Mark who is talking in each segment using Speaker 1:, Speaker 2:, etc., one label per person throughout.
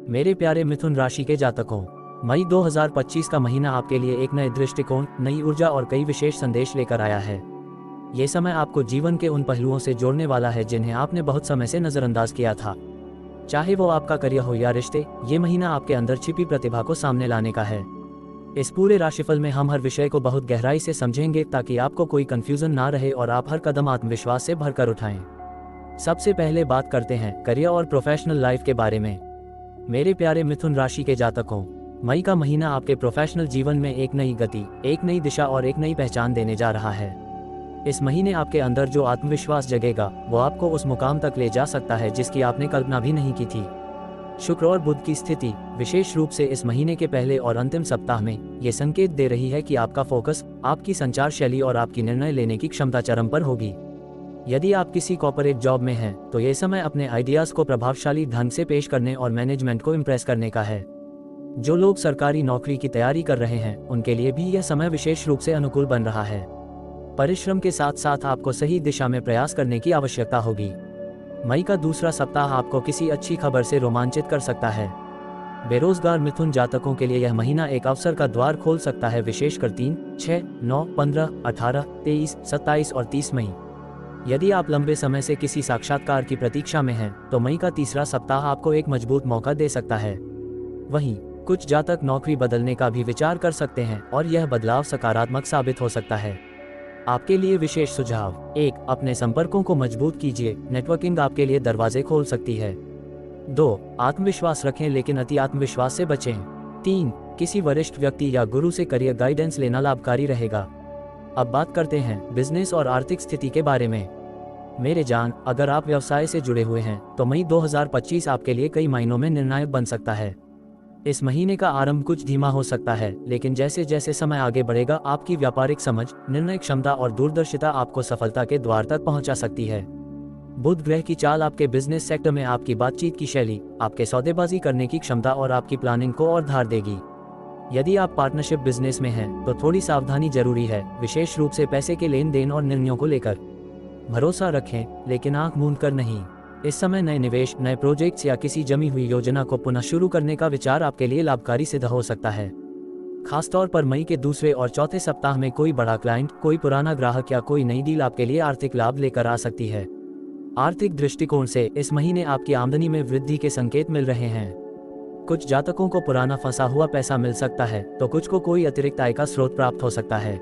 Speaker 1: मेरे प्यारे मिथुन राशि के जातकों, मई 2025 का महीना आपके लिए एक नए दृष्टिकोण, नई ऊर्जा और कई विशेष संदेश लेकर आया है। ये समय आपको जीवन के उन पहलुओं से जोड़ने वाला है जिन्हें आपने बहुत समय से नज़रअंदाज किया था। चाहे वो आपका करियर हो या रिश्ते, ये महीना आपके अंदर छिपी प्रतिभा को सामने लाने का है। इस पूरे राशिफल में हम हर विषय को बहुत गहराई से समझेंगे ताकि आपको कोई कंफ्यूजन ना रहे और आप हर कदम आत्मविश्वास से भरकर उठाएं। सबसे पहले बात करते हैं करियर और प्रोफेशनल लाइफ के बारे में। मेरे प्यारे मिथुन राशि के जातकों, मई का महीना आपके प्रोफेशनल जीवन में एक नई गति, एक नई दिशा और एक नई पहचान देने जा रहा है। इस महीने आपके अंदर जो आत्मविश्वास जगेगा वो आपको उस मुकाम तक ले जा सकता है जिसकी आपने कल्पना भी नहीं की थी। शुक्र और बुध की स्थिति विशेष रूप से इस महीने के पहले और अंतिम सप्ताह में ये संकेत दे रही है कि आपका फोकस, आपकी संचार शैली और आपकी निर्णय लेने की क्षमता चरम पर होगी। यदि आप किसी कॉर्पोरेट जॉब में हैं तो ये समय अपने आइडियाज़ को प्रभावशाली ढंग से पेश करने और मैनेजमेंट को इम्प्रेस करने का है। जो लोग सरकारी नौकरी की तैयारी कर रहे हैं उनके लिए भी यह समय विशेष रूप से अनुकूल बन रहा है। परिश्रम के साथ साथ आपको सही दिशा में प्रयास करने की आवश्यकता होगी। मई का दूसरा सप्ताह आपको किसी अच्छी खबर से रोमांचित कर सकता है। बेरोजगार मिथुन जातकों के लिए यह महीना एक अवसर का द्वार खोल सकता है, विशेषकर 3, 6, 9, 15, 18, 23, 27 और 30 मई। यदि आप लंबे समय से किसी साक्षात्कार की प्रतीक्षा में हैं तो मई का तीसरा सप्ताह आपको एक मजबूत मौका दे सकता है। वहीं कुछ जातक नौकरी बदलने का भी विचार कर सकते हैं और यह बदलाव सकारात्मक साबित हो सकता है। आपके लिए विशेष सुझाव: 1. अपने संपर्कों को मजबूत कीजिए, नेटवर्किंग आपके लिए दरवाजे खोल सकती है। 2. आत्मविश्वास रखें लेकिन अति आत्मविश्वास से बचें। 3. किसी वरिष्ठ व्यक्ति या गुरु से करियर गाइडेंस लेना लाभकारी रहेगा। अब बात करते हैं बिजनेस और आर्थिक स्थिति के बारे में। मेरे जान, अगर आप व्यवसाय से जुड़े हुए हैं तो मई 2025 आपके लिए कई मायनों में निर्णायक बन सकता है। इस महीने का आरंभ कुछ धीमा हो सकता है, लेकिन जैसे जैसे समय आगे बढ़ेगा आपकी व्यापारिक समझ, निर्णय क्षमता और दूरदर्शिता आपको सफलता के द्वार तक पहुंचा सकती है। बुध ग्रह की चाल आपके बिजनेस सेक्टर में आपकी बातचीत की शैली, आपके सौदेबाजी करने की क्षमता और आपकी प्लानिंग को और धार देगी। यदि आप पार्टनरशिप बिजनेस में हैं तो थोड़ी सावधानी जरूरी है, विशेष रूप से पैसे के लेन देन और निर्णयों को लेकर। भरोसा रखें लेकिन आंख मूंद कर नहीं। इस समय नए निवेश, नए प्रोजेक्ट्स या किसी जमी हुई योजना को पुनः शुरू करने का विचार आपके लिए लाभकारी सिद्ध हो सकता है। खासतौर पर मई के दूसरे और चौथे सप्ताह में कोई बड़ा क्लाइंट, कोई पुराना ग्राहक या कोई नई डील आपके लिए आर्थिक लाभ लेकर आ सकती है। आर्थिक दृष्टिकोण से इस महीने आपकी आमदनी में वृद्धि के संकेत मिल रहे हैं। कुछ जातकों को पुराना फंसा हुआ पैसा मिल सकता है तो कुछ को कोई अतिरिक्त आय का स्रोत प्राप्त हो सकता है।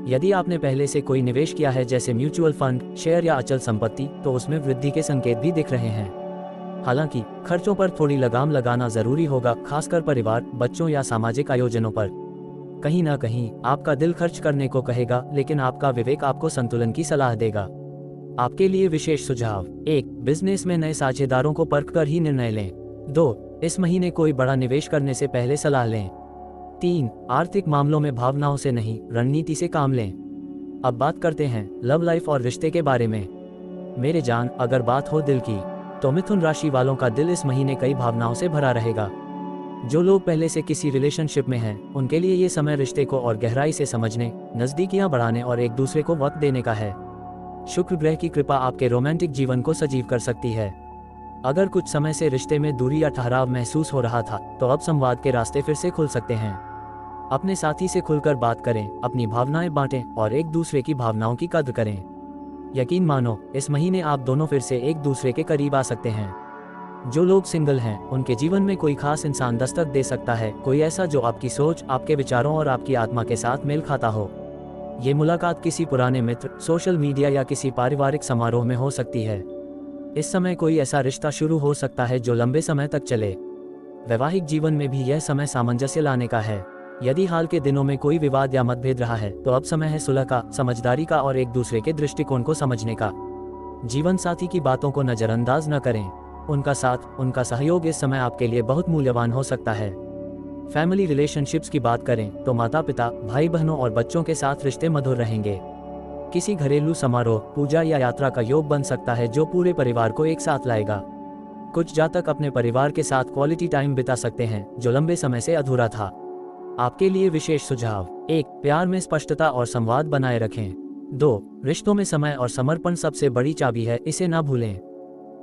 Speaker 1: यदि आपने पहले से कोई निवेश किया है जैसे म्यूचुअल फंड, शेयर या अचल संपत्ति, तो उसमें वृद्धि के संकेत भी दिख रहे हैं। हालांकि खर्चों पर थोड़ी लगाम लगाना जरूरी होगा, खासकर परिवार, बच्चों या सामाजिक आयोजनों पर। कहीं ना कहीं आपका दिल खर्च करने को कहेगा, लेकिन आपका विवेक आपको संतुलन की सलाह देगा। आपके लिए विशेष सुझाव: 1. बिजनेस में नए साझेदारों को परख कर ही निर्णय लें। 2. इस महीने कोई बड़ा निवेश करने से पहले सलाह लें। 3. आर्थिक मामलों में भावनाओं से नहीं, रणनीति से काम लें। अब बात करते हैं लव लाइफ और रिश्ते के बारे में। मेरे जान, अगर बात हो दिल की तो मिथुन राशि वालों का दिल इस महीने कई भावनाओं से भरा रहेगा। जो लोग पहले से किसी रिलेशनशिप में हैं उनके लिए ये समय रिश्ते को और गहराई से समझने, नजदीकियां बढ़ाने और एक दूसरे को वक्त देने का है। शुक्र ग्रह की कृपा आपके रोमांटिक जीवन को सजीव कर सकती है। अगर कुछ समय से रिश्ते में दूरी या ठहराव महसूस हो रहा था तो अब संवाद के रास्ते फिर से खुल सकते हैं। अपने साथी से खुलकर बात करें, अपनी भावनाएं बांटें और एक दूसरे की भावनाओं की कद्र करें। यकीन मानो, इस महीने आप दोनों फिर से एक दूसरे के करीब आ सकते हैं। जो लोग सिंगल हैं उनके जीवन में कोई खास इंसान दस्तक दे सकता है, कोई ऐसा जो आपकी सोच, आपके विचारों और आपकी आत्मा के साथ मेल खाता हो। ये मुलाकात किसी पुराने मित्र, सोशल मीडिया या किसी पारिवारिक समारोह में हो सकती है। इस समय कोई ऐसा रिश्ता शुरू हो सकता है जो लंबे समय तक चले। वैवाहिक जीवन में भी यह समय सामंजस्य लाने का है। यदि हाल के दिनों में कोई विवाद या मतभेद रहा है तो अब समय है सुलह का, समझदारी का और एक दूसरे के दृष्टिकोण को समझने का। जीवन साथी की बातों को नजरअंदाज न करें। उनका साथ, उनका सहयोग इस समय आपके लिए बहुत मूल्यवान हो सकता है। फैमिली रिलेशनशिप्स की बात करें तो माता पिता, भाई बहनों और बच्चों के साथ रिश्ते मधुर रहेंगे। किसी घरेलू समारोह, पूजा या यात्रा का योग बन सकता है जो पूरे परिवार को एक साथ लाएगा। कुछ जातक अपने परिवार के साथ क्वालिटी टाइम बिता सकते हैं जो लंबे समय से अधूरा था। आपके लिए विशेष सुझाव: 1. प्यार में स्पष्टता और संवाद बनाए रखें। 2. रिश्तों में समय और समर्पण सबसे बड़ी चाबी है, इसे ना भूलें।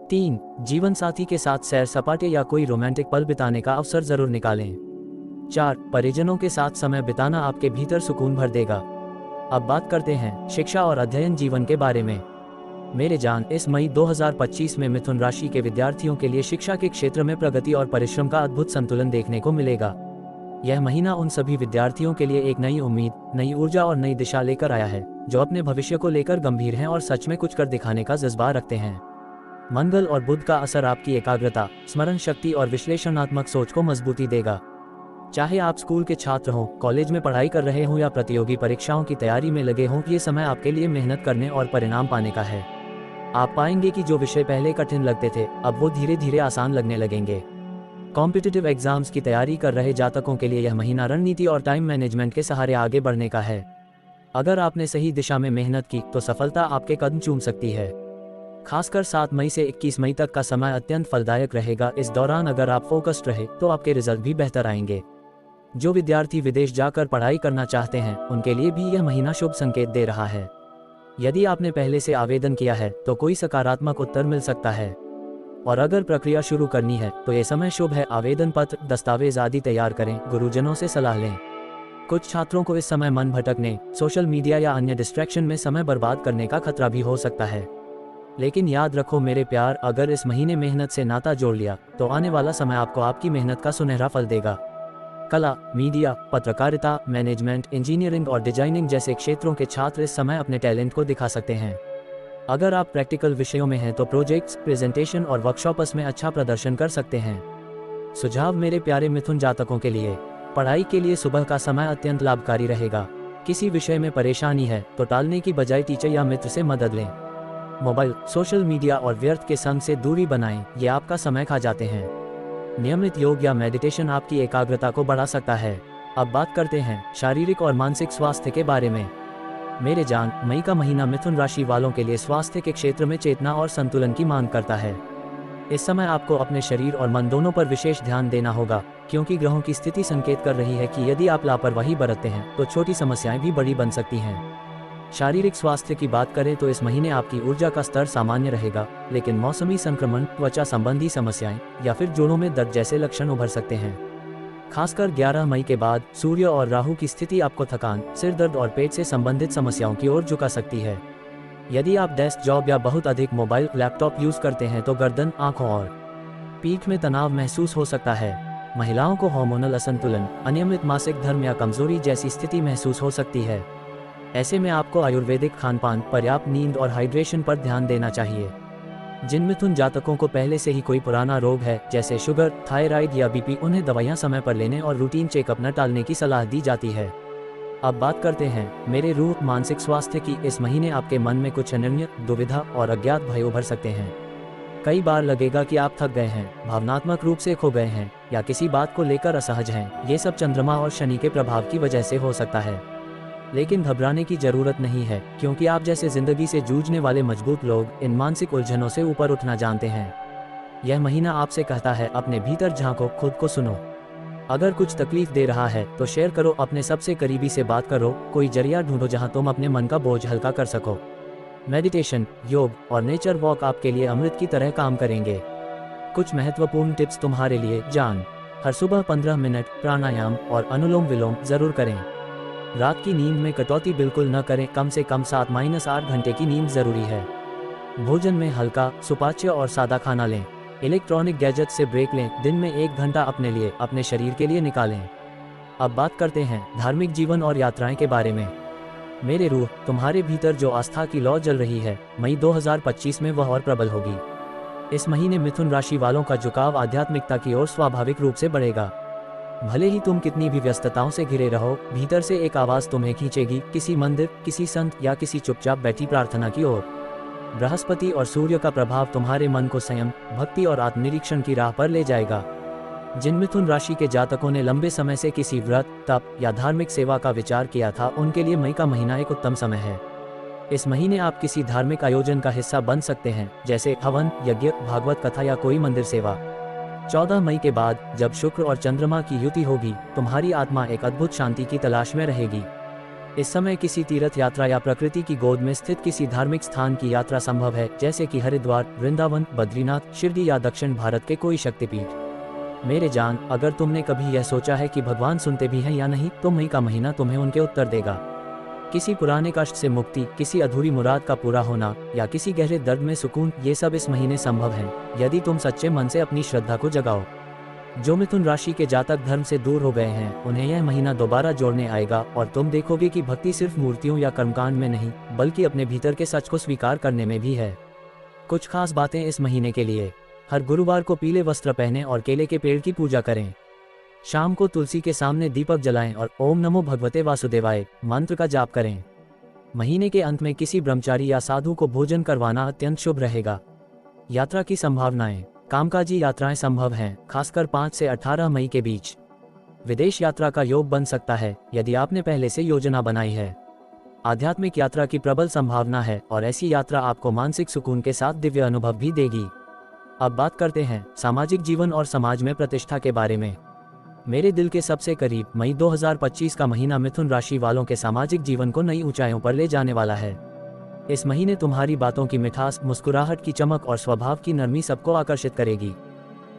Speaker 1: 3. जीवन साथी के साथ सैर सपाटे या कोई रोमांटिक पल बिताने का अवसर जरूर निकालें। 4. परिजनों के साथ समय बिताना आपके भीतर सुकून भर देगा। अब बात करते हैं शिक्षा और अध्ययन जीवन के बारे में। मेरे जान, इस मई 2025 में मिथुन राशि के विद्यार्थियों के लिए शिक्षा के क्षेत्र में प्रगति और परिश्रम का अद्भुत संतुलन देखने को मिलेगा। यह महीना उन सभी विद्यार्थियों के लिए एक नई उम्मीद, नई ऊर्जा और नई दिशा लेकर आया है, जो अपने भविष्य को लेकर गंभीर हैं और सच में कुछ कर दिखाने का जज्बा रखते हैं। मंगल और बुध का असर आपकी एकाग्रता, स्मरण शक्ति और विश्लेषणात्मक सोच को मजबूती देगा। चाहे आप स्कूल के छात्र हों, कॉलेज में पढ़ाई कर रहे हों या प्रतियोगी परीक्षाओं की तैयारी में लगे हों, ये समय आपके लिए मेहनत करने और परिणाम पाने का है। आप पाएंगे कि जो विषय पहले कठिन लगते थे, अब वो धीरे धीरे आसान लगने लगेंगे। कॉम्पिटिटिव एग्जाम्स की तैयारी कर रहे जातकों के लिए यह महीना रणनीति और टाइम मैनेजमेंट के सहारे आगे बढ़ने का है। अगर आपने सही दिशा में मेहनत की तो सफलता आपके कदम चूम सकती है। खासकर 7 मई से 21 मई तक का समय अत्यंत फलदायक रहेगा। इस दौरान अगर आप फोकस्ड रहे तो आपके रिजल्ट भी बेहतर आएंगे। जो विद्यार्थी विदेश जाकर पढ़ाई करना चाहते हैं, उनके लिए भी यह महीना शुभ संकेत दे रहा है। यदि आपने पहले से आवेदन किया है तो कोई सकारात्मक उत्तर मिल सकता है, और अगर प्रक्रिया शुरू करनी है तो ये समय शुभ है। आवेदन पत्र, दस्तावेज आदि तैयार करें, गुरुजनों से सलाह लें। कुछ छात्रों को इस समय मन भटकने, सोशल मीडिया या अन्य डिस्ट्रैक्शन में समय बर्बाद करने का खतरा भी हो सकता है। लेकिन याद रखो मेरे प्यार, अगर इस महीने मेहनत से नाता जोड़ लिया तो आने वाला समय आपको आपकी मेहनत का सुनहरा फल देगा। कला, मीडिया, पत्रकारिता, मैनेजमेंट, इंजीनियरिंग और डिजाइनिंग जैसे क्षेत्रों के छात्र इस समय अपने टैलेंट को दिखा सकते हैं। अगर आप प्रैक्टिकल विषयों में हैं तो प्रोजेक्ट्स, प्रेजेंटेशन और वर्कशॉप्स में अच्छा प्रदर्शन कर सकते हैं। सुझाव मेरे प्यारे मिथुन जातकों के लिए, पढ़ाई के लिए सुबह का समय अत्यंत लाभकारी रहेगा। किसी विषय में परेशानी है तो टालने की बजाय टीचर या मित्र से मदद लें। मोबाइल, सोशल मीडिया और व्यर्थ के संग से दूरी बनाएं, ये आपका समय खा जाते हैं। नियमित योग या मेडिटेशन आपकी एकाग्रता को बढ़ा सकता है। अब बात करते हैं शारीरिक और मानसिक स्वास्थ्य के बारे में। मेरे जान, मई का महीना मिथुन राशि वालों के लिए स्वास्थ्य के क्षेत्र में चेतना और संतुलन की मांग करता है। इस समय आपको अपने शरीर और मन दोनों पर विशेष ध्यान देना होगा, क्योंकि ग्रहों की स्थिति संकेत कर रही है कि यदि आप लापरवाही बरतते हैं तो छोटी समस्याएं भी बड़ी बन सकती हैं। शारीरिक स्वास्थ्य की बात करें तो इस महीने आपकी ऊर्जा का स्तर सामान्य रहेगा, लेकिन मौसमी संक्रमण, त्वचा संबंधी समस्याएं या फिर जोड़ों में दर्द जैसे लक्षण उभर सकते हैं। खासकर 11 मई के बाद सूर्य और राहु की स्थिति आपको थकान, सिर दर्द और पेट से संबंधित समस्याओं की ओर झुका सकती है। यदि आप डेस्क जॉब या बहुत अधिक मोबाइल, लैपटॉप यूज करते हैं तो गर्दन, आंखों और पीठ में तनाव महसूस हो सकता है। महिलाओं को हार्मोनल असंतुलन, अनियमित मासिक धर्म या कमजोरी जैसी स्थिति महसूस हो सकती है। ऐसे में आपको आयुर्वेदिक खानपान, पर्याप्त नींद और हाइड्रेशन पर ध्यान देना चाहिए। जिन मिथुन जातकों को पहले से ही कोई पुराना रोग है जैसे शुगर, थायराइड या बीपी, उन्हें दवाइयां समय पर लेने और रूटीन चेकअप न टालने की सलाह दी जाती है। अब बात करते हैं मेरे रूह मानसिक स्वास्थ्य की। इस महीने आपके मन में कुछ अनिर्णय, दुविधा और अज्ञात भय उभर सकते हैं। कई बार लगेगा कि आप थक गए हैं, भावनात्मक रूप से खो गए हैं या किसी बात को लेकर असहज हैं। ये सब चंद्रमा और शनि के प्रभाव की वजह से हो सकता है। लेकिन घबराने की जरूरत नहीं है, क्योंकि आप जैसे जिंदगी से जूझने वाले मजबूत लोग इन मानसिक उलझनों से ऊपर उठना जानते हैं। यह महीना आपसे कहता है अपने भीतर झांको, खुद को सुनो। अगर कुछ तकलीफ दे रहा है तो शेयर करो, अपने सबसे करीबी से बात करो, कोई जरिया ढूंढो जहां तुम अपने मन का बोझ हल्का कर सको। मेडिटेशन, योग और नेचर वॉक आपके लिए अमृत की तरह काम करेंगे। कुछ महत्वपूर्ण टिप्स तुम्हारे लिए जान। हर सुबह 15 मिनट प्राणायाम और अनुलोम विलोम जरूर करें। रात की नींद में कटौती बिल्कुल न करें, कम से कम 7-8 घंटे की नींद जरूरी है। भोजन में हल्का, सुपाच्य और सादा खाना लें। इलेक्ट्रॉनिक गैजेट से ब्रेक लें, दिन में 1 घंटा अपने लिए, अपने शरीर के लिए निकालें। अब बात करते हैं धार्मिक जीवन और यात्राएं के बारे में। मेरे रूह, तुम्हारे भीतर जो आस्था की लौ जल रही है, मई 2025 में वह और प्रबल होगी। इस महीने मिथुन राशि वालों का झुकाव आध्यात्मिकता की ओर स्वाभाविक रूप से बढ़ेगा। भले ही तुम कितनी भी व्यस्तताओं से घिरे रहो, भीतर से एक आवाज तुम्हें खींचेगी, किसी मंदिर, किसी संत या किसी चुपचाप बैठी प्रार्थना की ओर। बृहस्पति और सूर्य का प्रभाव तुम्हारे मन को संयम, भक्ति और आत्मनिरीक्षण की राह पर ले जाएगा। जिन मिथुन राशि के जातकों ने लंबे समय से किसी व्रत, तप या धार्मिक सेवा का विचार किया था, उनके लिए मई का महीना एक उत्तम समय है। इस महीने आप किसी धार्मिक आयोजन का हिस्सा बन सकते हैं, जैसे हवन, यज्ञ, भागवत कथा या कोई मंदिर सेवा। 14 मई के बाद जब शुक्र और चंद्रमा की युति होगी, तुम्हारी आत्मा एक अद्भुत शांति की तलाश में रहेगी। इस समय किसी तीर्थ यात्रा या प्रकृति की गोद में स्थित किसी धार्मिक स्थान की यात्रा संभव है, जैसे कि हरिद्वार, वृंदावन, बद्रीनाथ, शिरडी या दक्षिण भारत के कोई शक्तिपीठ। मेरे जान, अगर तुमने कभी यह सोचा है कि भगवान सुनते भी हैं या नहीं, तो मई का महीना तुम्हें उनके उत्तर देगा। किसी पुराने कष्ट से मुक्ति, किसी अधूरी मुराद का पूरा होना या किसी गहरे दर्द में सुकून, ये सब इस महीने संभव है, यदि तुम सच्चे मन से अपनी श्रद्धा को जगाओ। जो मिथुन राशि के जातक धर्म से दूर हो गए हैं, उन्हें यह महीना दोबारा जोड़ने आएगा और तुम देखोगे कि भक्ति सिर्फ मूर्तियों या कर्मकांड में नहीं, बल्कि अपने भीतर के सच को स्वीकार करने में भी है। कुछ खास बातें इस महीने के लिए। हर गुरुवार को पीले वस्त्र पहनें और केले के पेड़ की पूजा करें। शाम को तुलसी के सामने दीपक जलाएं और ओम नमो भगवते वासुदेवाय मंत्र का जाप करें। महीने के अंत में किसी ब्रह्मचारी या साधु को भोजन करवाना अत्यंत शुभ रहेगा। यात्रा की संभावनाएं। कामकाजी यात्राएं संभव हैं, खासकर 5 से 18 मई के बीच। विदेश यात्रा का योग बन सकता है, यदि आपने पहले से योजना बनाई है। आध्यात्मिक यात्रा की प्रबल संभावना है और ऐसी यात्रा आपको मानसिक सुकून के साथ दिव्य अनुभव भी देगी। अब बात करते हैं सामाजिक जीवन और समाज में प्रतिष्ठा के बारे में। मेरे दिल के सबसे करीब मई 2025 का महीना मिथुन राशि वालों के सामाजिक जीवन को नई ऊंचाइयों पर ले जाने वाला है। इस महीने तुम्हारी बातों की मिठास, मुस्कुराहट की चमक और स्वभाव की नरमी सबको आकर्षित करेगी।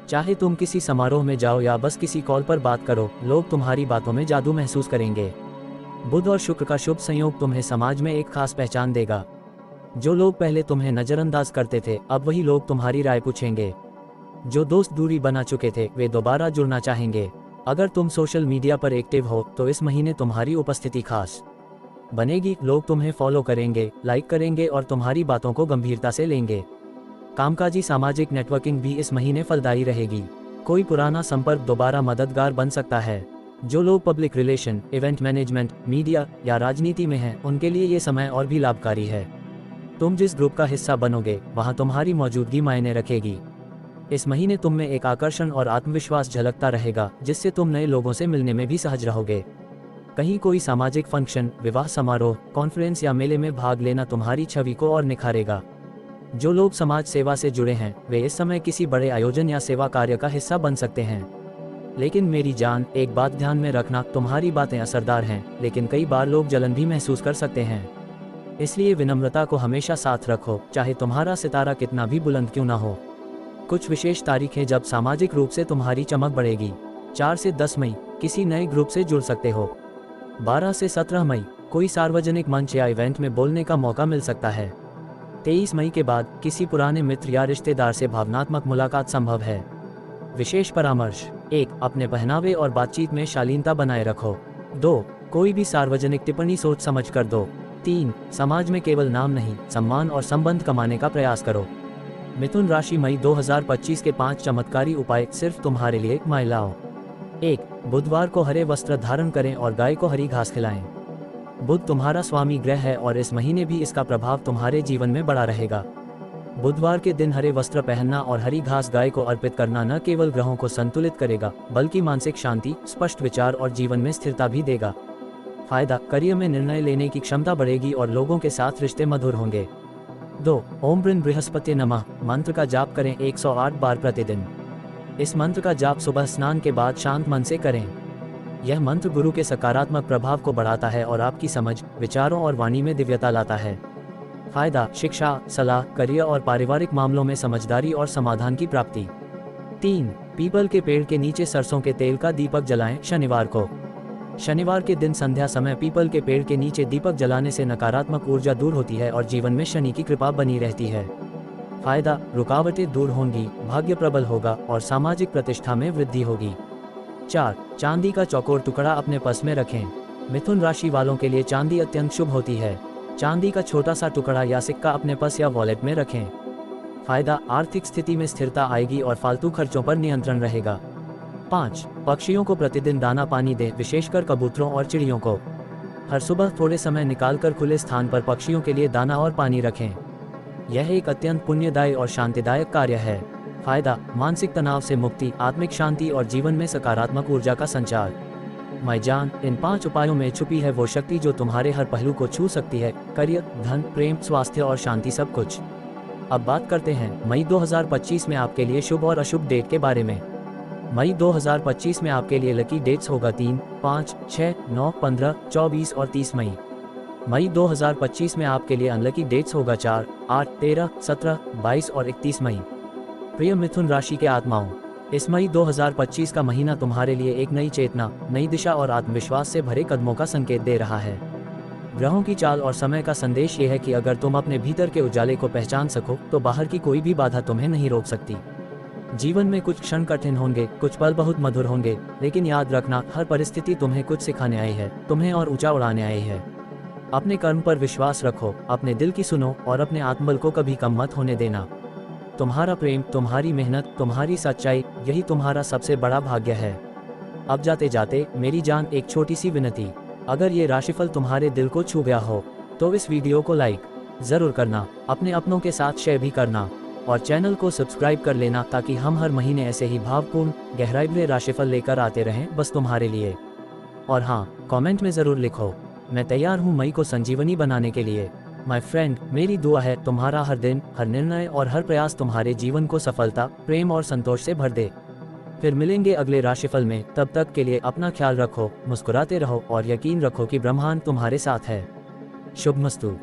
Speaker 1: चाहे तुम किसी समारोह में जाओ या बस किसी कॉल पर बात करो, लोग तुम्हारी बातों में जादू महसूस करेंगे। बुध और शुक्र का शुभ संयोग तुम्हें समाज में एक खास पहचान देगा। जो लोग पहले तुम्हें नजरअंदाज करते थे, अब वही लोग तुम्हारी राय पूछेंगे। जो दोस्त दूरी बना चुके थे, वे दोबारा जुड़ना चाहेंगे। अगर तुम सोशल मीडिया पर एक्टिव हो, तो इस महीने तुम्हारी उपस्थिति खास बनेगी। लोग तुम्हें फॉलो करेंगे, लाइक करेंगे और तुम्हारी बातों को गंभीरता से लेंगे। कामकाजी सामाजिक नेटवर्किंग भी इस महीने फलदायी रहेगी। कोई पुराना संपर्क दोबारा मददगार बन सकता है। जो लोग public relation, event management, media या राजनीति में हैं, उनके लिए ये समय और भी लाभकारी है। तुम जिस ग्रुप का हिस्सा बनोगे, वहाँ तुम्हारी मौजूदगी मायने रखेगी। इस महीने तुम में एक आकर्षण और आत्मविश्वास झलकता रहेगा, जिससे तुम नए लोगों से मिलने में भी सहज रहोगे। कहीं कोई सामाजिक फंक्शन, विवाह समारोह, कॉन्फ्रेंस या मेले में भाग लेना तुम्हारी छवि को और निखारेगा। जो लोग समाज सेवा से जुड़े हैं, वे इस समय किसी बड़े आयोजन या सेवा कार्य का हिस्सा बन सकते हैं। लेकिन मेरी जान, एक बात ध्यान में रखना, तुम्हारी बातें असरदार हैं, लेकिन कई बार लोग जलन भी महसूस कर सकते हैं। इसलिए विनम्रता को हमेशा साथ रखो, चाहे तुम्हारा सितारा कितना भी बुलंद क्यों ना हो। कुछ विशेष तारीखें जब सामाजिक रूप से तुम्हारी चमक बढ़ेगी। 4 से 10 मई किसी नए ग्रुप से जुड़ सकते हो। 12 से 17 मई कोई सार्वजनिक मंच या इवेंट में बोलने का मौका मिल सकता है। 23 मई के बाद किसी पुराने मित्र या रिश्तेदार से भावनात्मक मुलाकात संभव है। विशेष परामर्श। 1. अपने पहनावे और बातचीत में शालीनता बनाए रखो। 2. कोई भी सार्वजनिक टिप्पणी सोच समझ कर दो। 3. समाज में केवल नाम नहीं, सम्मान और संबंध कमाने का प्रयास करो। मिथुन राशि मई 2025 के 5 चमत्कारी उपाय सिर्फ तुम्हारे लिए। महिलाओं। 1. बुधवार को हरे वस्त्र धारण करें और गाय को हरी घास खिलाएं। बुध तुम्हारा स्वामी ग्रह है और इस महीने भी इसका प्रभाव तुम्हारे जीवन में बड़ा रहेगा। बुधवार के दिन हरे वस्त्र पहनना और हरी घास गाय को अर्पित करना न केवल ग्रहों को संतुलित करेगा, बल्कि मानसिक शांति, स्पष्ट विचार और जीवन में स्थिरता भी देगा। फायदा। करियर में निर्णय लेने की क्षमता बढ़ेगी और लोगों के साथ रिश्ते मधुर होंगे। 2. ओम ब्रह्म बृहस्पति नमः मंत्र का जाप करें 108 बार प्रतिदिन। इस मंत्र का जाप सुबह स्नान के बाद शांत मन से करें। यह मंत्र गुरु के सकारात्मक प्रभाव को बढ़ाता है और आपकी समझ, विचारों और वाणी में दिव्यता लाता है। फायदा। शिक्षा, सलाह, करियर और पारिवारिक मामलों में समझदारी और समाधान की प्राप्ति। 3. पीपल के पेड़ के नीचे सरसों के तेल का दीपक जलाएं शनिवार को। शनिवार के दिन संध्या समय पीपल के पेड़ के नीचे दीपक जलाने से नकारात्मक ऊर्जा दूर होती है और जीवन में शनि की कृपा बनी रहती है। फायदा। रुकावटें दूर होंगी, भाग्य प्रबल होगा और सामाजिक प्रतिष्ठा में वृद्धि होगी। 4. चांदी का चौकोर टुकड़ा अपने पर्स में रखें। मिथुन राशि वालों के लिए चांदी अत्यंत शुभ होती है। चांदी का छोटा सा टुकड़ा या सिक्का अपने पर्स या वॉलेट में रखें। फायदा। आर्थिक स्थिति में स्थिरता आएगी और फालतू खर्चों पर नियंत्रण रहेगा। 5. पक्षियों को प्रतिदिन दाना पानी दें, विशेषकर कबूतरों और चिड़ियों को। हर सुबह थोड़े समय निकालकर खुले स्थान पर पक्षियों के लिए दाना और पानी रखें। यह एक अत्यंत पुण्यदायी और शांतिदायक कार्य है। फायदा। मानसिक तनाव से मुक्ति, आत्मिक शांति और जीवन में सकारात्मक ऊर्जा का संचार। मैं जान, इन 5 उपायों में छुपी है वो शक्ति जो तुम्हारे हर पहलू को छू सकती है। करियर, धन, प्रेम, स्वास्थ्य और शांति, सब कुछ। अब बात करते हैं मई 2025 में आपके लिए शुभ और अशुभ डेट के बारे में। मई 2025 में आपके लिए लकी डेट्स होगा 3, 5, 6, 9, 15, 24 और 30 मई। मई 2025 में आपके लिए अनलकी डेट्स होगा 4, 8, 13, 17, 22 और 31 मई। प्रिय मिथुन राशि के आत्माओं, इस मई 2025 का महीना तुम्हारे लिए एक नई चेतना, नई दिशा और आत्मविश्वास से भरे कदमों का संकेत दे रहा है। ग्रहों की चाल और समय का संदेश ये है कि अगर तुम अपने भीतर के उजाले को पहचान सको तो बाहर की कोई भी बाधा तुम्हें नहीं रोक सकती। जीवन में कुछ क्षण कठिन होंगे, कुछ पल बहुत मधुर होंगे, लेकिन याद रखना, हर परिस्थिति तुम्हें कुछ सिखाने आई है, तुम्हें और ऊंचा उड़ाने आई है। अपने कर्म पर विश्वास रखो, अपने दिल की सुनो और अपने आत्मबल को कभी कम मत होने देना। तुम्हारा प्रेम, तुम्हारी मेहनत, तुम्हारी सच्चाई, यही तुम्हारा सबसे बड़ा भाग्य है। अब जाते जाते मेरी जान एक छोटी सी विनती, अगर ये राशिफल तुम्हारे दिल को छू गया हो तो इस वीडियो को लाइक ज़रूर करना, अपने अपनों के साथ शेयर भी करना और चैनल को सब्सक्राइब कर लेना ताकि हम हर महीने ऐसे ही भावपूर्ण, गहराई भरे राशिफल लेकर आते रहें बस तुम्हारे लिए। और हाँ, कमेंट में ज़रूर लिखो, मैं तैयार हूँ मई को संजीवनी बनाने के लिए। माय फ्रेंड, मेरी दुआ है तुम्हारा हर दिन, हर निर्णय और हर प्रयास तुम्हारे जीवन को सफलता, प्रेम और संतोष से भर दे। फिर मिलेंगे अगले राशिफल में, तब तक के लिए अपना ख्याल रखो, मुस्कुराते रहो और यकीन रखो कि ब्रह्मांड तुम्हारे साथ है। शुभमस्तु।